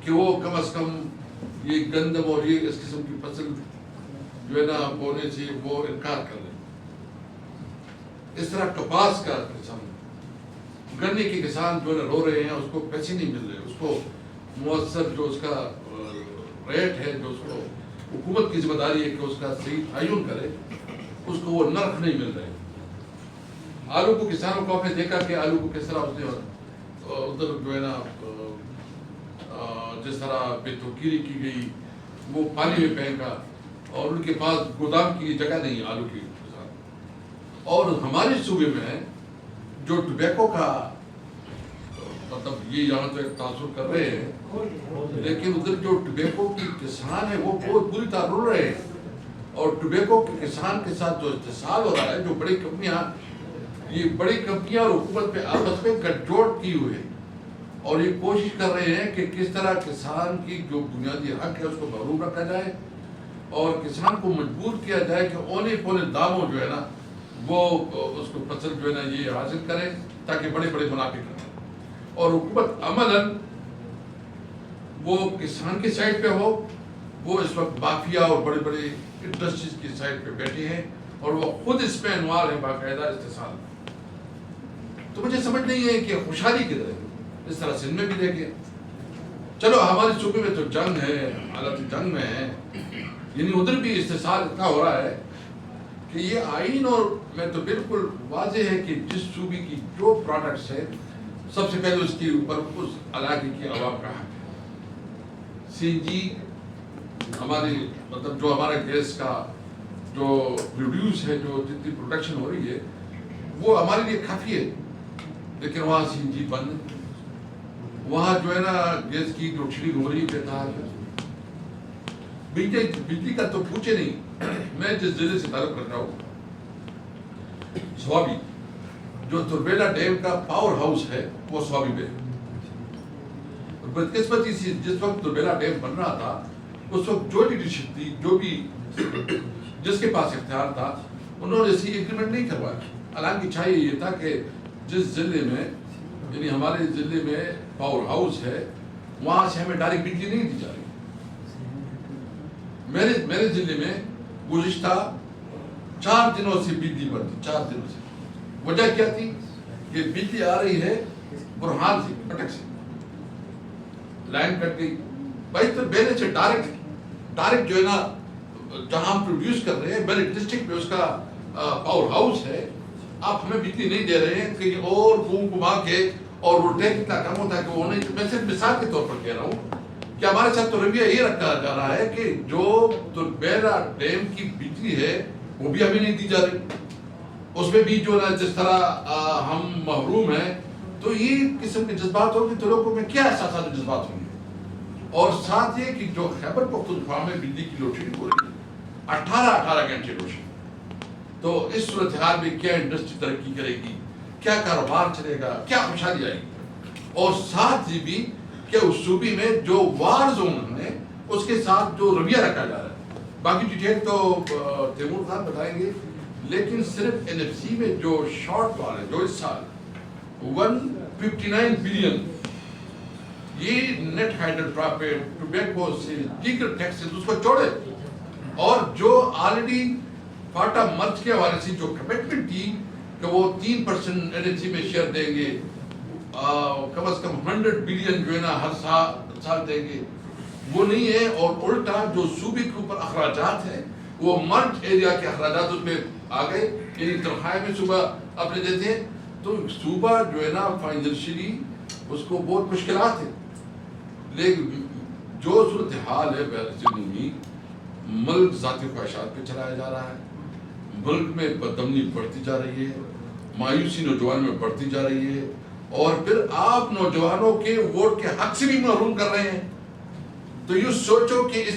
کہ وہ کم از کم یہ گندم اور یہ اس قسم کی فصل جو ہے نا بونے سے وہ انکار کر لیں. اس طرح کپاس کا کسان، گنے کے کسان جو ہے نا رو رہے ہیں، اس کو پیسے نہیں مل رہے، اس کو مؤثر جو اس کا ریٹ ہے، جو اس کو حکومت کی ذمہ داری ہے کہ اس کا صحیح تعین کرے، اس کو وہ نرخ نہیں مل رہے. آلو کو کسانوں کو آپ نے دیکھا کہ آلو کو کس طرح اس نے ادھر جو ہے نا جس طرح بے توقیری کی گئی، وہ پانی میں پھینکا، اور ان کے پاس گودام کی جگہ نہیں آلو کی. اور ہمارے صوبے میں جو ٹوبیکو کا مطلب یہ یہاں تو ایک تاثر کر رہے ہیں، لیکن ادھر جو ٹوبیکو کی کسان ہے وہ بہت بری طرح رو رہے ہیں. اور ٹوبیکو کے کسان کے ساتھ جو اتصال ہو رہا ہے، جو بڑی کمپنیاں، یہ بڑی کمپنیاں اور حکومت پہ آپس میں گٹھ جوڑ کی ہوئے ہیں، اور یہ کوشش کر رہے ہیں کہ کس طرح کسان کی جو بنیادی حق ہے اس کو محروم رکھا جائے، اور کسان کو مجبور کیا جائے کہ اونے پونے داموں جو ہے نا وہ اس کو فصل جو ہے نا یہ حاصل کرے تاکہ بڑے بڑے منافع کریں. اور حکومت عملاً وہ کسان کی سائڈ پہ ہو، وہ اس وقت مافیا اور بڑے بڑے انڈسٹریز کی سائڈ پہ بیٹھے ہیں، اور وہ خود اس میں انوار ہیں باقاعدہ استحصال. تو مجھے سمجھ نہیں ہے کہ خوشحالی کدھر ہے. اس طرح سندھ میں بھی دیکھیں، چلو ہمارے صوبے میں تو جنگ ہے، حالت جنگ میں ہے، یعنی ادھر بھی استحصال اتنا ہو رہا ہے کہ یہ آئین، اور میں تو بالکل واضح ہے کہ جس صوبے کی جو پروڈکٹس ہے سب سے پہلے اس کے اوپر اس علاقے کی عوام کا حق ہے. سی این جی ہماری مطلب جو ہمارا گیس کا جو پروڈیوس ہے، جو جتنی پروڈکشن ہو رہی ہے وہ ہمارے لیے کافی ہے، لیکن وہاں سی این جی بند ہے. وہاں جو ہے نا گیس کی روشنی ہو رہی ہے. بجلی کا تو پوچھے نہیں. میں جس ضلع سے تعلق رکھتا ہوں، سوابی، جو تربیلا ڈیم کا پاور ہاؤس ہے وہ سوابی میں ہے. بدقسمتی سے جس وقت تربیلا ڈیم بن رہا تھا، اس وقت جو لیڈرشپ تھی، جو بھی جس کے پاس اختیار تھا، انہوں نے اسی ایگریمنٹ نہیں کروایا. حالانکہ چاہیے یہ تھا کہ جس ضلع میں، یعنی ہمارے ضلع میں پاور ہاؤس ہے، وہاں سے ہمیں ڈائریکٹ بجلی نہیں دی جا رہی. میرے ضلع میں گزشتہ 4 دنوں سے بجلی بند تھی. 4 دنوں سے. وجہ کیا تھی؟ کہ بجلی آ رہی ہے برہان سے، پٹک سے، لائن کٹ گئی. بھائی تو بیلے سے ڈائریکٹ جو ہے نا جہاں ہم پروڈیوس کر رہے ہیں، بیلے ڈسٹرکٹ میں اس کا پاور ہاؤس ہے، آپ ہمیں بجلی نہیں دے رہے ہیں. کہیں اور گھما کے، اور وہ ٹیک اتنا کم ہوتا ہے کہ وہ نہیں. میں صرف مثال کے طور پر کہہ رہا ہوں کہ ہمارے ساتھ تو رویہ یہ رکھا جا رہا ہے کہ جو تربیلا ڈیم کی بجلی ہے وہ بھی ہمیں نہیں دی جا رہی. اس میں بھی جو ہے جس طرح ہم محروم ہیں. تو یہ قسم کے جذبات ہوں گے تو لوگوں میں کیا احساسات و جذبات ہوں گے. اور ساتھ یہ کہ جو خیبر پختونخوا میں بجلی کی لوڈ شیڈنگ ہو رہی ہے، 18 گھنٹے لوڈ شیڈنگ. تو اس صورتحال میں کیا انڈسٹری ترقی کرے گی، کیا کاروبار چلے گا، کیا خوشحالی آئے گی. اور ساتھ ہی بھی کہ اس صوبے میں جو وار زون ہے اس کے ساتھ جو رویہ رکھا جا رہا ہے. باقی ڈیٹیل تو تیمور خان بتائیں گے. لیکن صرف این ایف سی میں جو شارٹ فال ہے، جو اس سال 159 بلین یہ نیٹ ہائیڈل پرافٹ ٹوبیکو سے دیگر ٹیکسز اس کو چھوڑے، اور جو آلریڈی فاٹا مرچ کے حوالے سے جو کمٹمنٹ تھی کہ وہ 3% این ایف سی میں شیئر دیں گے، کم از کم 100 بلین جو ہے نا ہر سال دیں گے، وہ نہیں ہے. اور الٹا جو صوبے کے اوپر اخراجات ہیں، وہ مرچ ایریا کے اخراجات اس میں آ گئے. یعنی تنخواہیں میں صوبہ اپنے دیتے ہیں. تو صوبہ جو ہے نا فائنینشلی اس کو بہت مشکلات ہیں. لیکن جو صورتحال ہے بہرحال ملک ذاتی خواہشات پہ چلایا جا رہا ہے. ملک میں بدامنی بڑھتی جا رہی ہے، مایوسی نوجوانوں میں بڑھتی جا رہی ہے، اور پھر آپ نوجوانوں کے ووٹ کے حق سے بھی محروم کر رہے ہیں. تو یہ سوچو کہ اس